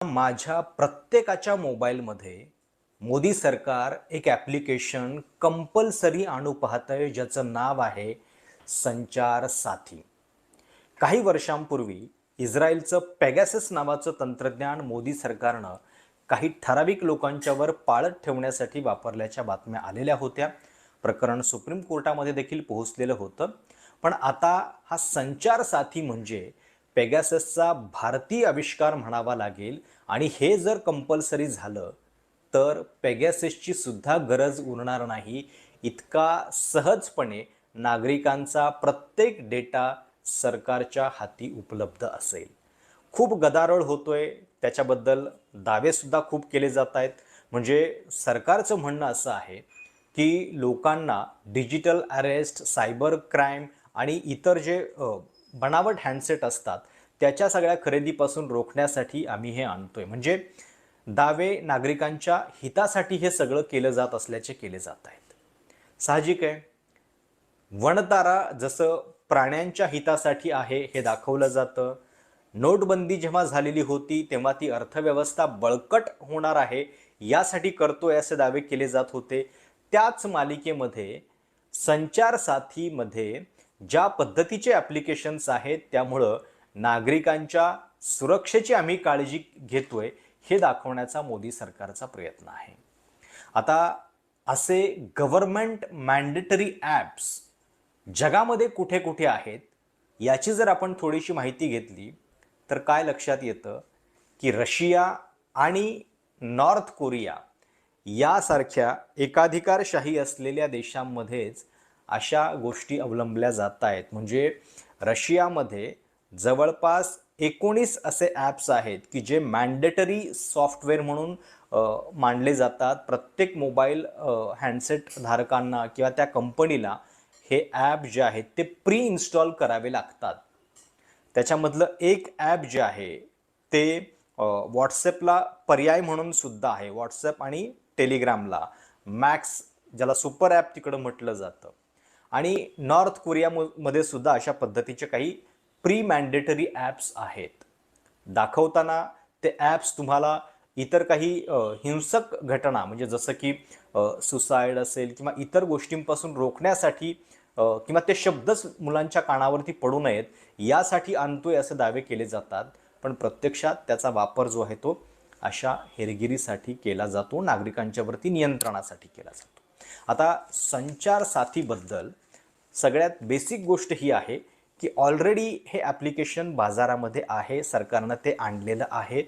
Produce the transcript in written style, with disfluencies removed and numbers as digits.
माझ्या प्रत्येकाच्या मोबाईलमध्ये मोदी सरकार एक ॲप्लिकेशन कंपल्सरी आणू पाहतंय ज्याचं नाव आहे संचार साथी. काही वर्षांपूर्वी इस्रायलचं पेगासस नावाचं तंत्रज्ञान मोदी सरकारनं काही ठराविक लोकांच्यावर पाळत ठेवण्यासाठी वापरल्याच्या बातम्या आलेल्या होत्या. प्रकरण सुप्रीम कोर्टामध्ये देखील पोहोचलेलं होतं. पण आता हा संचार साथी म्हणजे पेगाससचा भारतीय आविष्कार म्हणावा लागेल आणि हे जर कंपल्सरी झालं तर पेगाससची सुद्धा गरज उरणार नाही. इतका सहजपणे नागरिकांचा प्रत्येक डेटा सरकारच्या हाती उपलब्ध असेल. खूप गदारोळ होतोय, त्याच्याबद्दल दावेसुद्धा खूप केले जात आहेत. म्हणजे सरकारचं म्हणणं असं आहे की लोकांना डिजिटल अरेस्ट, सायबर क्राईम आणि इतर जे बनावट हँडसेट असतात त्याच्या सगळ्या खरेदीपासून रोखण्यासाठी आम्ही हे आणतोय. म्हणजे दावे नागरिकांच्या हितासाठी हे सगळं केलं जात असल्याचे केले जात आहेत. साहजिक आहे, वणतारा जसं प्राण्यांच्या हितासाठी आहे हे दाखवलं जातं. नोटबंदी जेव्हा झालेली होती तेव्हा ती अर्थव्यवस्था बळकट होणार आहे यासाठी करतोय असे दावे केले जात होते. त्याच मालिकेमध्ये संचार साथीमध्ये ज्या पद्धतीचे ॲप्लिकेशन्स आहेत त्यामुळं नागरिकांच्या सुरक्षेची आम्ही काळजी घेतोय हे दाखवण्याचा मोदी सरकारचा प्रयत्न आहे. आता असे गव्हर्नमेंट मॅन्डेटरी ॲप्स जगामध्ये कुठे कुठे आहेत याची जर आपण थोडीशी माहिती घेतली तर काय लक्षात येतं की रशिया आणि नॉर्थ कोरिया यासारख्या एकाधिकारशाही असलेल्या देशांमध्येच अशा गोष्टी अवलंबल्या जात आहेत. म्हणजे रशियामध्ये जवळपास 19 असे ॲप्स आहेत की जे मॅन्डेटरी सॉफ्टवेअर म्हणून मानले जातात. प्रत्येक मोबाईल हँडसेट धारकांना किंवा त्या कंपनीला हे ॲप जे आहेत ते प्री इन्स्टॉल करावे लागतात. त्याच्यामधलं एक ॲप जे आहे ते व्हॉट्सॲपला पर्याय म्हणून सुद्धा आहे. व्हॉट्सॲप आणि टेलिग्रामला मॅक्स, ज्याला सुपर ॲप तिकडं म्हटलं जातं. आणि नॉर्थ कोरियामध्ये सुद्धा अशा पद्धतीचे काही प्री मॅन्डेटरी ॲप्स आहेत. दाखवताना ते ॲप्स तुम्हाला इतर काही हिंसक घटना म्हणजे जसं की सुसाईड असेल किंवा इतर गोष्टींपासून रोखण्यासाठी किंवा ते शब्दच मुलांच्या कानावरती पडू नयेत यासाठी आणतोय असे दावे केले जातात. पण प्रत्यक्षात त्याचा वापर जो आहे तो अशा हेरगिरीसाठी केला जातो, नागरिकांच्यावरती नियंत्रणासाठी केला जातो. आता संचार साथीबद्दल सगळ्यात बेसिक गोष्ट ही आहे की ऑलरेडी हे ॲप्लिकेशन बाजारामध्ये आहे, सरकारनं ते आणलेलं आहे.